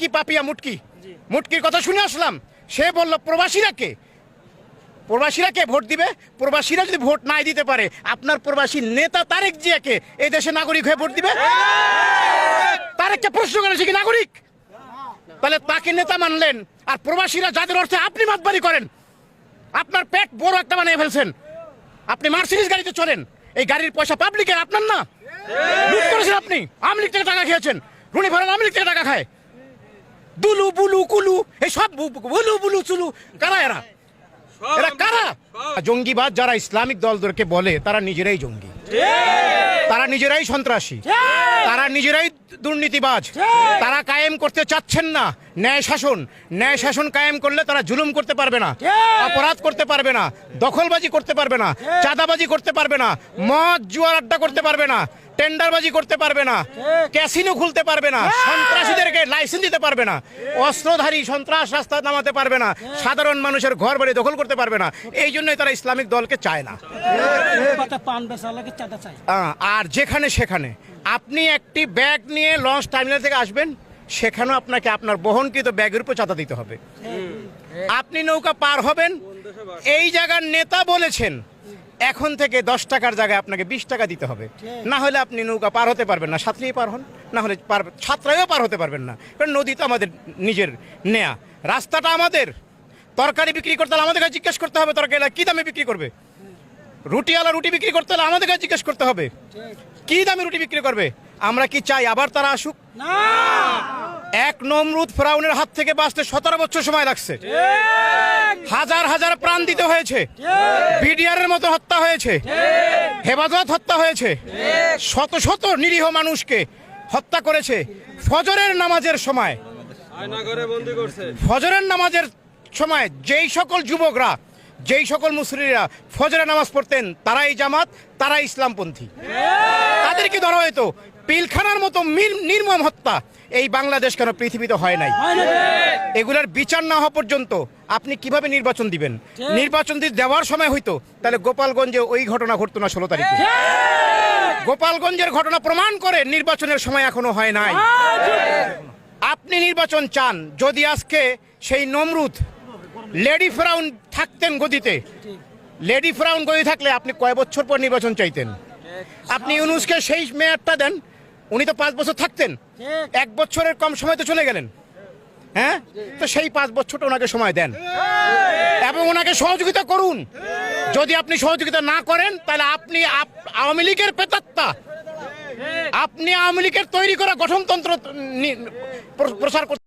কি পাপিয়া মুটকি, মুটকির কথা শুনে আসলাম। সে বলল প্রবাসীরা কে ভোট দিবে? প্রবাসীরা যদি ভোট নাই দিতে পারে, আপনার প্রবাসী নেতা তারেক জিয়াকে এই দেশে নাগরিক হয়ে ভোট দিবে? তারেককে প্রশ্ন করেছে কি নাগরিক? তাহলে তাকে নেতা মানলেন, আর প্রবাসীরা যাদের অর্থে আপনি মাতবাড়ি করেন, আপনার পেট বড় একটা বানিয়ে ফেলছেন। আপনি মার্সিডিজ গাড়িতে চলেন, এই গাড়ির পয়সা পাবলিকের, আপনার না। লুট করেছেন আপনি, আওয়ামী লীগ থেকে টাকা খেয়েছেন। রুনি ভাড়া আওয়ামী লীগ থেকে টাকা খায়। দুলু বুলু কুলু এই সব বুলু বুলু চুলু কারা? এরা কারা? জঙ্গিবাদ যারা ইসলামিক দলদেরকে বলে তারা নিজেরাই জঙ্গি, তারা নিজেরাই সন্ত্রাসী, তারা নিজেরাই দুর্নীতিবাজ। তারা কায়েম করতে চাচ্ছেন না ন্যায় শাসন। ন্যায় শাসন কায়েম করলে তারা জুলুম করতে পারবে না, অপরাধ করতে পারবে না, দখলবাজি করতে পারবে না, চাঁদাবাজি করতে পারবে না, মদ জুয়ার আড্ডা করতে পারবে না, টেন্ডারবাজি করতে পারবে না, ক্যাসিনো খুলতে পারবে না, সন্ত্রাসীদেরকে লাইসেন্স দিতে পারবে না, অস্ত্রধারী সন্ত্রাস রাস্তা নামাতে পারবে না, সাধারণ মানুষের ঘর বাড়ি দখল করতে পারবে না। এই জন্যই তারা ইসলামিক দলকে চায় না। আর যেখানে সেখানে আপনি একটি ব্যাগ নিয়ে লঞ্চ টার্মিনাল থেকে আসবেন, সেখানেও আপনাকে আপনার বহনকৃত ব্যাগের উপর চাঁদা দিতে হবে। আপনি নৌকা পার হবেন, এই জায়গার নেতা বলেছেন এখন থেকে 10 টাকার জায়গায় আপনাকে 20 টাকা দিতে হবে, না হলে আপনি নৌকা পার হতে পারবেন না। সাঁতরিয়ে পার হন, না হলে সাঁতরাইও পার হতে পারবেন না, কারণ নদী তো আমাদের নিজের নেয়া, রাস্তাটা আমাদের। তরকারি বিক্রি করতে হলে আমাদের কাছে জিজ্ঞেস করতে হবে তরকারিলা কি দামে বিক্রি করবে। রুটিওয়ালা রুটি বিক্রি করতে হলে আমাদের কাছে জিজ্ঞেস করতে হবে কি দামে রুটি বিক্রি করবে। আমরা কি চাই আবার তারা আসুক? এক নমরুদ ফেরাউনের হাত থেকে বাঁচতে 17 বছর সময় লাগছে, হাজার হাজার প্রাণ দিতে হয়েছে, বিডিআরের মতো হত্যা হয়েছে, হেফাজত হত্যা হয়েছে, শত শত নিরীহ মানুষকে হত্যা করেছে। ফজরের নামাজের সময়, ফজরের নামাজের সময় যেই সকল যুবকরা, যেই সকল মুসলিরা ফজরের নামাজ পড়তেন, তারাই জামাত, তারা ইসলামপন্থী, তাদেরকে ধরা হয়তো। পিলখানার মতো নির্মম হত্যা এই বাংলাদেশ কেন পৃথিবীতে হয় নাই? এগুলার বিচার না হওয়া পর্যন্ত আপনি কিভাবে নির্বাচন দিবেন? নির্বাচন দেওয়ার সময় হইতো, তাহলে গোপালগঞ্জে ওই ঘটনা ঘটতো না 16 তারিখে। গোপালগঞ্জের ঘটনা প্রমাণ করে নির্বাচনের সময় এখনো হয় নাই। আপনি নির্বাচন চান, যদি আজকে সেই নমরুদ লেডি ফেরাউন থাকতেন গদিতে, লেডি ফেরাউন গদি থাকলে আপনি কয় বছর পর নির্বাচন চাইতেন? আপনি ইউনূসকে সেই মেয়াদটা দেন, উনি তো 5 বছর থাকতেন, 1 বছরের কম সময় তো চলে গেলেন। হ্যাঁ, তো সেই 5 বছরটা ওনাকে সময় দেন এবং ওনাকে সহযোগিতা করুন। যদি আপনি সহযোগিতা না করেন, তাহলে আপনি আওয়ামী লীগের প্রেতাত্মা, আপনি আওয়ামী লীগের তৈরি করা গঠনতন্ত্র প্রচার করতে